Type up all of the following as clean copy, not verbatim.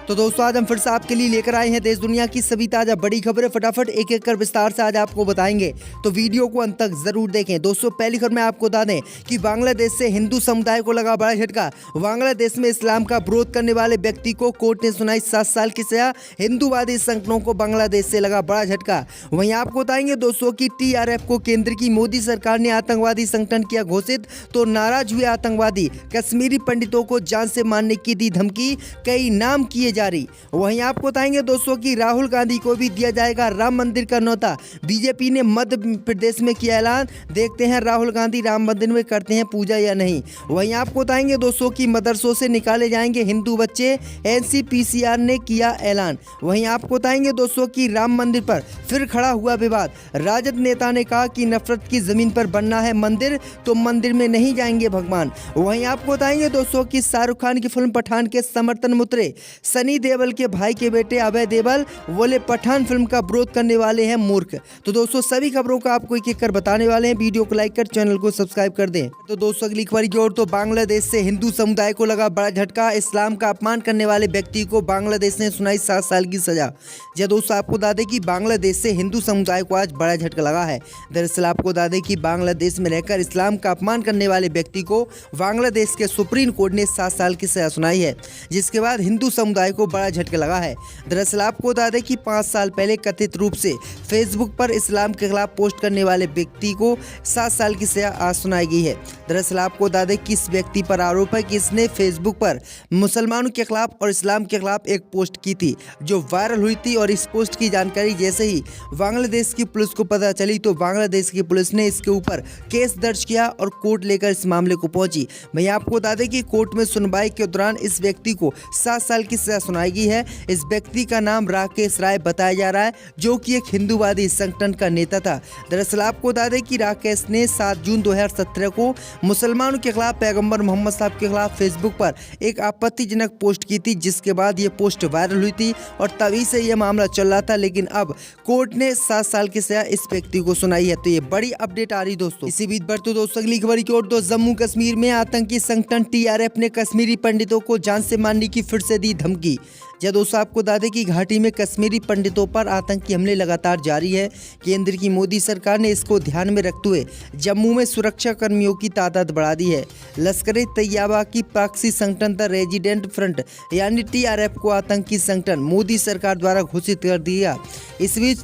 तो दोस्तों आज हम फिर से आपके लिए लेकर आए हैं देश दुनिया की सभी ताजा बड़ी खबरें। फटाफट एक एक कर विस्तार से आज आपको बताएंगे, तो वीडियो को अंत तक जरूर देखें। दोस्तों पहली खबर में आपको बता दें कि बांग्लादेश से हिंदू समुदाय को लगा बड़ा झटका। बांग्लादेश में इस्लाम का विरोध करने वाले व्यक्ति को कोर्ट ने सुनाई 7 साल की सजा। हिंदूवादी संगठनों को बांग्लादेश से लगा बड़ा झटका। वहीं आपको बताएंगे दोस्तों की TRF को केंद्र की मोदी सरकार ने आतंकवादी संगठन किया घोषित, तो नाराज हुए आतंकवादी। कश्मीरी पंडितों को जान से मारने की दी धमकी, कई नाम किए जारी। वहीं आपको बताएंगे दोस्तों कि राहुल गांधी को भी दिया जाएगा राम मंदिर का न्योता। बीजेपी ने मध्य प्रदेश में किया ऐलान, देखते हैं राहुल गांधी राम मंदिर में करते हैं पूजा या नहीं। वहीं आपको बताएंगे दोस्तों कि मदरसों से निकाले जाएंगे हिंदू बच्चे, NCPCR ने किया ऐलान। वहीं आपको बताएंगे दोस्तों कि राम मंदिर पर फिर खड़ा हुआ विवाद। राजद नेता ने कहा कि नफरत की जमीन पर बनना है मंदिर, तो मंदिर में नहीं जाएंगे भगवान। वहीं आपको बताएंगे दोस्तों कि शाहरुख खान की फिल्म पठान के समर्थन मुतरे सनी देओल के भाई के बेटे अभय देओल बोले पठान फिल्म का विरोध करने वाले हैं मूर्ख। तो दोस्तों सभी खबरों का आपको एक एक कर बताने वाले हैं, वीडियो को लाइक कर चैनल को सब्सक्राइब कर दें। तो दोस्तों अगली खबर की ओर, तो बांग्लादेश से हिंदू समुदाय को लगा बड़ा झटका। इस्लाम का अपमान करने वाले व्यक्ति को बांग्लादेश ने सुनाई 7 साल की सजा। जी दोस्तों आपको बता दें कि बांग्लादेश से हिंदू समुदाय को आज बड़ा झटका लगा है। दरअसल आपको बता दें कि बांग्लादेश में रहकर इस्लाम का अपमान करने वाले व्यक्ति को बांग्लादेश के सुप्रीम कोर्ट ने 7 साल की सजा सुनाई है, जिसके बाद हिंदू समुदाय को बड़ा झटका लगा है। दरअसल आपको बता दें कि 5 साल पहले कथित रूप से फेसबुक पर इस्लाम के खिलाफ पोस्ट करने वाले व्यक्ति को 7 साल की सजा आज सुनाई गई है। दरअसल आपको बता दें कि इस व्यक्ति पर आरोप है कि इसने फेसबुक पर मुसलमानों के खिलाफ और इस्लाम के खिलाफ एक पोस्ट की थी, जो वायरल हुई थी। और इस पोस्ट की जानकारी जैसे ही बांग्लादेश की पुलिस को पता चली, तो बांग्लादेश की पुलिस ने इसके ऊपर केस दर्ज किया और कोर्ट लेकर इस मामले को पहुंची। मैं आपको बता दें कि कोर्ट में सुनवाई के दौरान इस व्यक्ति को 7 साल की सजा सुनाई गई है। इस व्यक्ति का नाम राकेश राय बताया जा रहा है, जो कि एक हिंदूवादी संगठन का नेता था। दरअसल आपको बता दें कि राकेश ने 7 जून 2017 को मुसलमानों के खिलाफ पैगंबर मोहम्मद साहब के खिलाफ फेसबुक पर एक आपत्तिजनक पोस्ट की थी, जिसके बाद ये पोस्ट वायरल हुई थी और तभी से यह मामला चल रहा था। लेकिन अब कोर्ट ने 7 साल की सजा इस व्यक्ति को सुनाई है। तो ये बड़ी अपडेट आ रही दोस्तों। इसी बीच पर तो दोस्तों अगली खबर की ओर, तो जम्मू कश्मीर में आतंकी संगठन TRF ने कश्मीरी पंडितों को जान से मारने की फिर से दी धमकी। जब दोस्तों आपको बता दें कि घाटी में कश्मीरी पंडितों पर आतंकी हमले लगातार जारी है। केंद्र की मोदी सरकार ने इसको ध्यान में रखते हुए जम्मू में सुरक्षा कर्मियों की तादाद बढ़ा दी है। लश्कर तैयबा की प्रॉक्सी संगठन द रेजिडेंट फ्रंट यानी TRF को आतंकी संगठन मोदी सरकार द्वारा घोषित कर दिया। इस बीच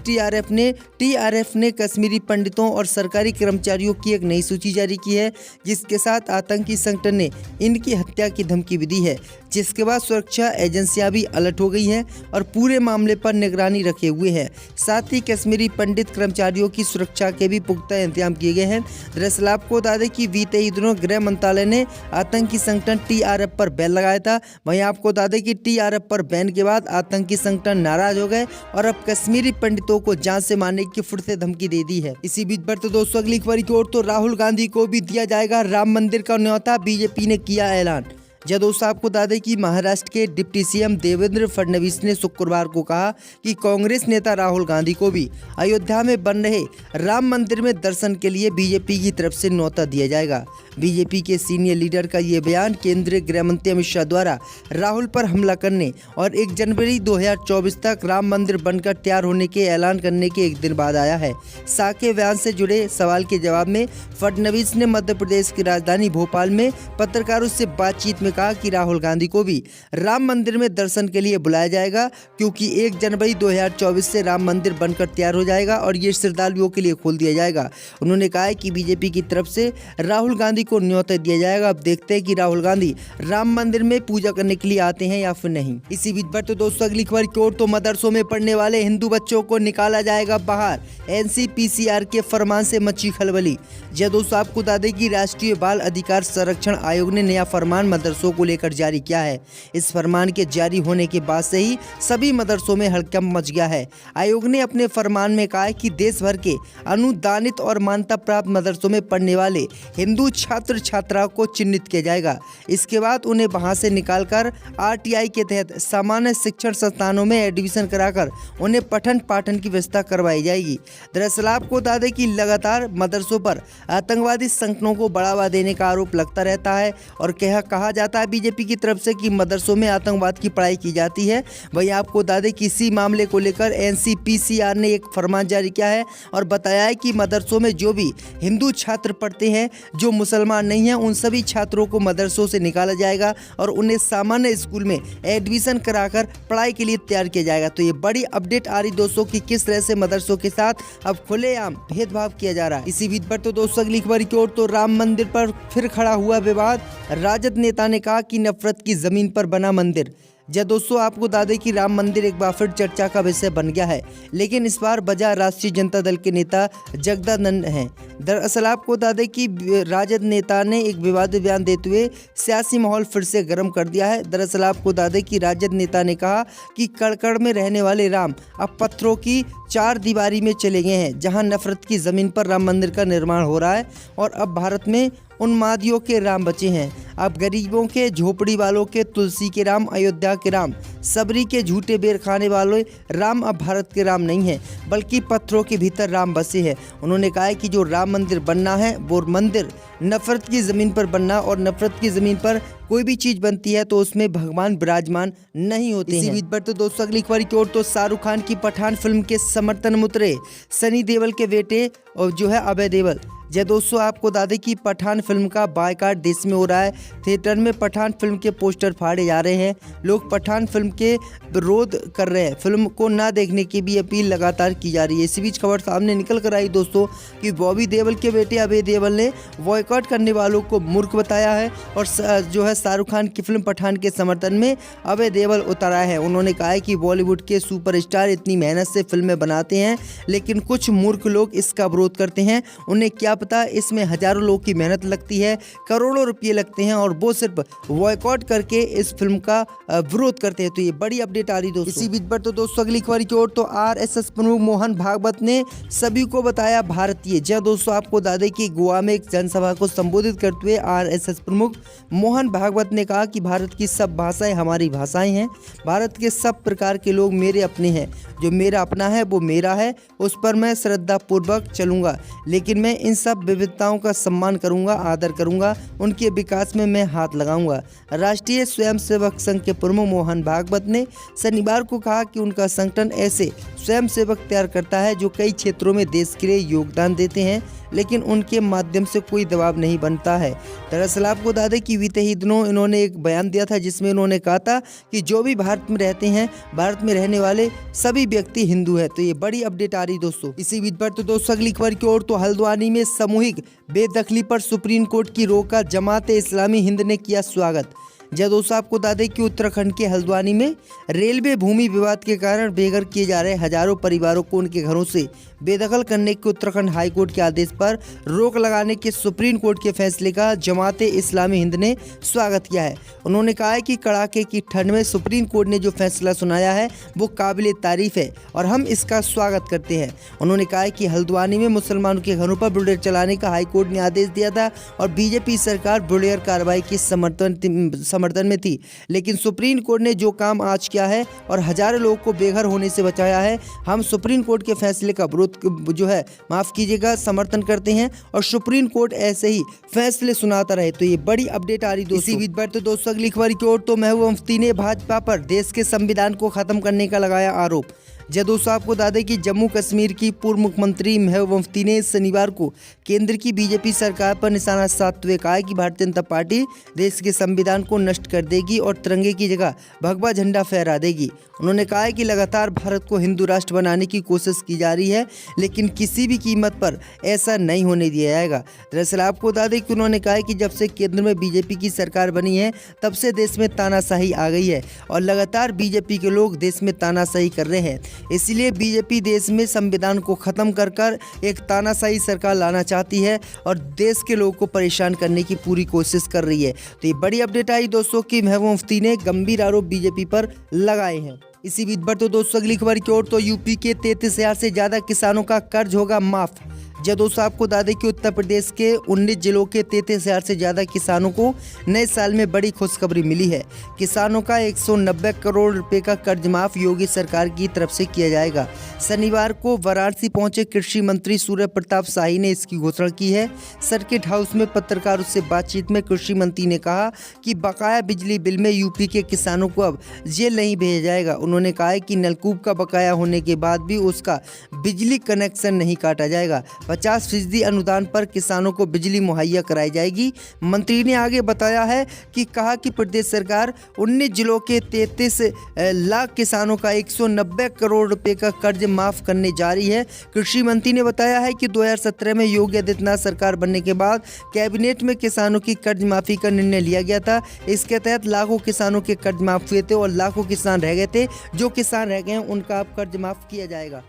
TRF ने कश्मीरी पंडितों और सरकारी कर्मचारियों की एक नई सूची जारी की है, जिसके साथ आतंकी संगठन ने इनकी हत्या की धमकी भी दी है। जिसके बाद सुरक्षा एजेंसियां भी अलर्ट हो गई हैं और पूरे मामले पर निगरानी रखे हुए हैं। साथ ही कश्मीरी पंडित कर्मचारियों की सुरक्षा के भी पुख्ता इंतजाम किए गए हैं। दरअसल आपको बता दें कि बीते ही दिनों गृह मंत्रालय ने आतंकी संगठन TRF पर बैन लगाया था। वहीं आपको बता दें कि TRF पर बैन के बाद आतंकी संगठन नाराज हो गए और अब कश्मीरी पंडितों को जान से मारने की फिर से धमकी दे दी है। इसी बीच पर तो दोस्तों अगली खबर की ओर, तो राहुल गांधी को भी दिया जाएगा राम मंदिर का न्योता, बीजेपी ने किया ऐलान। जब दोस्तों आपको बता दें कि महाराष्ट्र के डिप्टी CM देवेंद्र फडणवीस ने शुक्रवार को कहा कि कांग्रेस नेता राहुल गांधी को भी अयोध्या में बन रहे राम मंदिर में दर्शन के लिए बीजेपी की तरफ से न्योता दिया जाएगा। बीजेपी के सीनियर लीडर का ये बयान केंद्रीय गृह मंत्री अमित शाह द्वारा राहुल पर हमला करने और 1 जनवरी 2024 तक राम मंदिर बनकर तैयार होने के ऐलान करने के एक दिन बाद आया है। शाह के बयान से जुड़े सवाल के जवाब में फडणवीस ने मध्य प्रदेश की राजधानी भोपाल में पत्रकारों से बातचीत में कहा कि राहुल गांधी को भी राम मंदिर में दर्शन के लिए बुलाया जाएगा, क्योंकि 1 जनवरी 2024 से राम मंदिर बनकर तैयार हो जाएगा और ये श्रद्धालुओं के लिए खोल दिया जाएगा। उन्होंने कहा है कि बीजेपी की तरफ से राहुल गांधी को न्योता दिया जाएगा। अब देखते हैं कि राहुल गांधी राम मंदिर में पूजा करने के लिए आते हैं या फिर नहीं। इसी बीच पर तो दोस्तों अगली खबर की ओर, तो मदरसों में पढ़ने वाले हिंदू बच्चों को निकाला जाएगा बाहर, NCPCR के फरमान से मची खलबली। जब दोस्तों आपको बता दें कि राष्ट्रीय बाल अधिकार संरक्षण आयोग ने नया फरमान मदरसों को लेकर जारी किया है। इस फरमान के जारी होने के बाद से ही सभी मदरसों में हड़कंप मच गया है। आयोग ने अपने फरमान में कहा है कि देश भर के अनुदानित और मान्यता प्राप्त मदरसों में पढ़ने वाले हिंदू छात्र छात्र छात्राओं को चिन्हित किया जाएगा। इसके बाद उन्हें वहां से निकालकर RTI के तहत सामान्य शिक्षण संस्थानों में एडमिशन कराकर उन्हें पठन पाठन की व्यवस्था करवाई जाएगी। दरअसल आपको बता दें कि लगातार मदरसों पर आतंकवादी संगठनों को बढ़ावा देने का आरोप लगता रहता है और कहा जाता है बीजेपी की तरफ से कि मदरसों में आतंकवाद की पढ़ाई की जाती है। वहीं आपको बता दें कि इसी मामले को लेकर NCPCR ने एक फरमान जारी किया है और बताया है कि मदरसों में जो भी हिंदू छात्र पढ़ते हैं जो मुसलमान नहीं हैं उन सभी छात्रों को मदरसों से निकाला जाएगा और उन्हें सामान्य स्कूल में एडमिशन कराकर पढ़ाई के लिए तैयार किया जाएगा। तो ये बड़ी अपडेट आ रही दोस्तों कि किस तरह से मदरसों के साथ अब खुलेआम भेदभाव किया जा रहा है। इसी बीच पर तो दोस्तों अगली खबर की ओर तो राम मंदिर पर फिर खड़ा हुआ विवाद। राजद नेता ने कहा कि नफरत की जमीन पर बना मंदिर। जी दोस्तों आपको बता दें कि राम मंदिर एक बार फिर चर्चा का विषय बन गया है, लेकिन इस बार बजाय राष्ट्रीय जनता दल के नेता जगदानंद हैं। दरअसल आपको बता दें कि राजद नेता ने एक विवादित बयान देते हुए सियासी माहौल फिर से गर्म कर दिया है। दरअसल आपको बता दें कि राजद नेता ने कहा कि कड़कड़ में रहने वाले राम अब पत्थरों की चार दीवारी में चले गए हैं, जहां नफरत की ज़मीन पर राम मंदिर का निर्माण हो रहा है और अब भारत में उन्मादियों के राम बचे हैं। अब गरीबों के, झोपड़ी वालों के, तुलसी के राम, अयोध्या के राम, सबरी के झूठे बेर खाने वाले राम अब भारत के राम नहीं हैं, बल्कि पत्थरों के भीतर राम बसे हैं। उन्होंने कहा है कि जो राम मंदिर बनना है वो मंदिर नफरत की ज़मीन पर बनना, और नफरत की ज़मीन पर कोई भी चीज़ बनती है तो उसमें भगवान विराजमान नहीं होते हैं। इसी बीच पर तो दोस्तों अगली खबर की ओर तो शाहरुख खान की पठान फिल्म के समर्थन में उतरे सनी देओल के बेटे और जो है अभय देओल। जय दोस्तों आपको बता दें कि पठान फिल्म का बायकॉट देश में हो रहा है। थिएटर में पठान फिल्म के पोस्टर फाड़े जा रहे हैं, लोग पठान फिल्म के विरोध कर रहे हैं, फिल्म को ना देखने की भी अपील लगातार की जा रही है। इसी बीच खबर सामने निकल कर आई दोस्तों कि बॉबी देओल के बेटे अभय देओल ने बॉयकॉट करने वालों को मूर्ख बताया है और जो है शाहरुख खान की फिल्म पठान के समर्थन में अभय देओल उतरा है। उन्होंने कहा है कि बॉलीवुड के सुपरस्टार इतनी मेहनत से फिल्में बनाते हैं, लेकिन कुछ मूर्ख लोग इसका विरोध करते हैं। उन्हें क्या पता इसमें हजारों लोग की मेहनत लगती है, करोड़ों रुपये लगते हैं और वो सिर्फ बॉयकॉट करके इस फिल्म का विरोध करते हैं। तो ये बड़ी अपडेट आ रही दोस्तों। इसी बीच पर तो दोस्तों अगली खबर की ओर तो RSS प्रमुख मोहन भागवत ने सभी को बताया भारतीय। जय दोस्तों आपको बता दें कि गोवा में एक जनसभा को संबोधित करते हुए RSS प्रमुख मोहन भागवत ने कहा कि भारत की सब भाषाएं हमारी भाषाएं हैं, भारत के सब प्रकार के लोग मेरे अपने हैं, जो मेरा अपना है वो मेरा है, उस पर मैं श्रद्धा पूर्वक चलूंगा, लेकिन मैं इन सब विविधताओं का सम्मान करूंगा, आदर करूंगा, उनके विकास में मैं हाथ लगाऊंगा। राष्ट्रीय स्वयंसेवक संघ के प्रमुख मोहन भागवत ने शनिवार को कहा कि उनका संगठन ऐसे स्वयंसेवक तैयार करता है जो कई क्षेत्रों में देश के लिए योगदान देते हैं, लेकिन उनके माध्यम से कोई दबाव नहीं बनता है। दरअसल आपको बता दें कि बीते ही दिनों इन्होंने एक बयान दिया था जिसमें इन्होंने कहा था कि जो भी भारत में रहते हैं, भारत में रहने वाले सभी व्यक्ति हिंदू है। तो ये बड़ी अपडेट आ रही दोस्तों। इसी बीच पर तो दोस्तों अगली खबर की ओर तो हल्द्वानी में सामूहिक बेदखली पर सुप्रीम कोर्ट की रोक का जमात इस्लामी हिंद ने किया स्वागत। जय दोस्तों आपको बता दें कि उत्तराखंड के हल्द्वानी में रेलवे भूमि विवाद के कारण बेघर किए जा रहे हजारों परिवारों को उनके घरों से बेदखल करने के उत्तराखंड हाईकोर्ट के आदेश पर रोक लगाने के सुप्रीम कोर्ट के फैसले का जमात इस्लामी हिंद ने स्वागत किया है। उन्होंने कहा है कि कड़ाके की ठंड में सुप्रीम कोर्ट ने जो फैसला सुनाया है वो काबिले तारीफ है और हम इसका स्वागत करते हैं। उन्होंने कहा है कि हल्द्वानी में मुसलमानों के घरों पर बुलडोजर चलाने का हाईकोर्ट ने आदेश दिया था और बीजेपी सरकार बुलडोजर कार्रवाई के समर्थन में थी, लेकिन सुप्रीम कोर्ट ने जो काम आज किया है और हजारों लोगों को बेघर होने से बचाया है, हम सुप्रीम कोर्ट के फैसले का विरोध जो है माफ कीजिएगा समर्थन करते हैं और सुप्रीम कोर्ट ऐसे ही फैसले सुनाता रहे। तो ये बड़ी अपडेट आ रही दोस्तों। इसी बीच पर तो दोस्तों अगली खबर की ओर तो महबूबा मुफ्ती ने भाजपा पर देश के संविधान को खत्म करने का लगाया आरोप। जय दोस्तों आपको बता दें कि जम्मू कश्मीर की पूर्व मुख्यमंत्री महबूबा मुफ्ती ने शनिवार को केंद्र की बीजेपी सरकार पर निशाना साधते हुए कहा कि भारतीय जनता पार्टी देश के संविधान को नष्ट कर देगी और तिरंगे की जगह भगवा झंडा फहरा देगी। उन्होंने कहा है कि लगातार भारत को हिंदू राष्ट्र बनाने की कोशिश की जा रही है, लेकिन किसी भी कीमत पर ऐसा नहीं होने दिया जाएगा। दरअसल आपको बता दें कि उन्होंने कहा है कि जब से केंद्र में बीजेपी की सरकार बनी है तब से देश में तानाशाही आ गई है और लगातार बीजेपी के लोग देश में तानाशाही कर रहे हैं। इसलिए बीजेपी देश में संविधान को खत्म कर एक तानाशाही सरकार लाना चाहती है और देश के लोगों को परेशान करने की पूरी कोशिश कर रही है। तो ये बड़ी अपडेट आई दोस्तों कि महबूबा मुफ्ती ने गंभीर आरोप बीजेपी पर लगाए हैं। इसी बीच पर तो दोस्तों अगली खबर की ओर तो यूपी के 33,000 से ज्यादा किसानों का कर्ज होगा माफ। जब दोस्तों आपको बता दें कि उत्तर प्रदेश के 19 जिलों के 33,000 से ज़्यादा किसानों को नए साल में बड़ी खुशखबरी मिली है। किसानों का 190 करोड़ रुपए का कर्ज माफ योगी सरकार की तरफ से किया जाएगा। शनिवार को वाराणसी पहुंचे कृषि मंत्री सूर्य प्रताप शाही ने इसकी घोषणा की है। सर्किट हाउस में पत्रकारों से बातचीत में कृषि मंत्री ने कहा कि बकाया बिजली बिल में यूपी के किसानों को अब जेल नहीं भेजा जाएगा। उन्होंने कहा है कि नलकूप का बकाया होने के बाद भी उसका बिजली कनेक्शन नहीं काटा जाएगा। 50% अनुदान पर किसानों को बिजली मुहैया कराई जाएगी। मंत्री ने आगे बताया है कि कहा कि प्रदेश सरकार 19 जिलों के 33 लाख किसानों का 190 करोड़ रुपए का कर्ज माफ करने जा रही है। कृषि मंत्री ने बताया है कि 2017 में योगी आदित्यनाथ सरकार बनने के बाद कैबिनेट में किसानों की कर्ज माफी का निर्णय लिया गया था। इसके तहत लाखों किसानों के कर्ज माफ हुए थे और लाखों किसान रह गए थे। जो किसान रह गए हैं उनका अब कर्ज माफ किया जाएगा।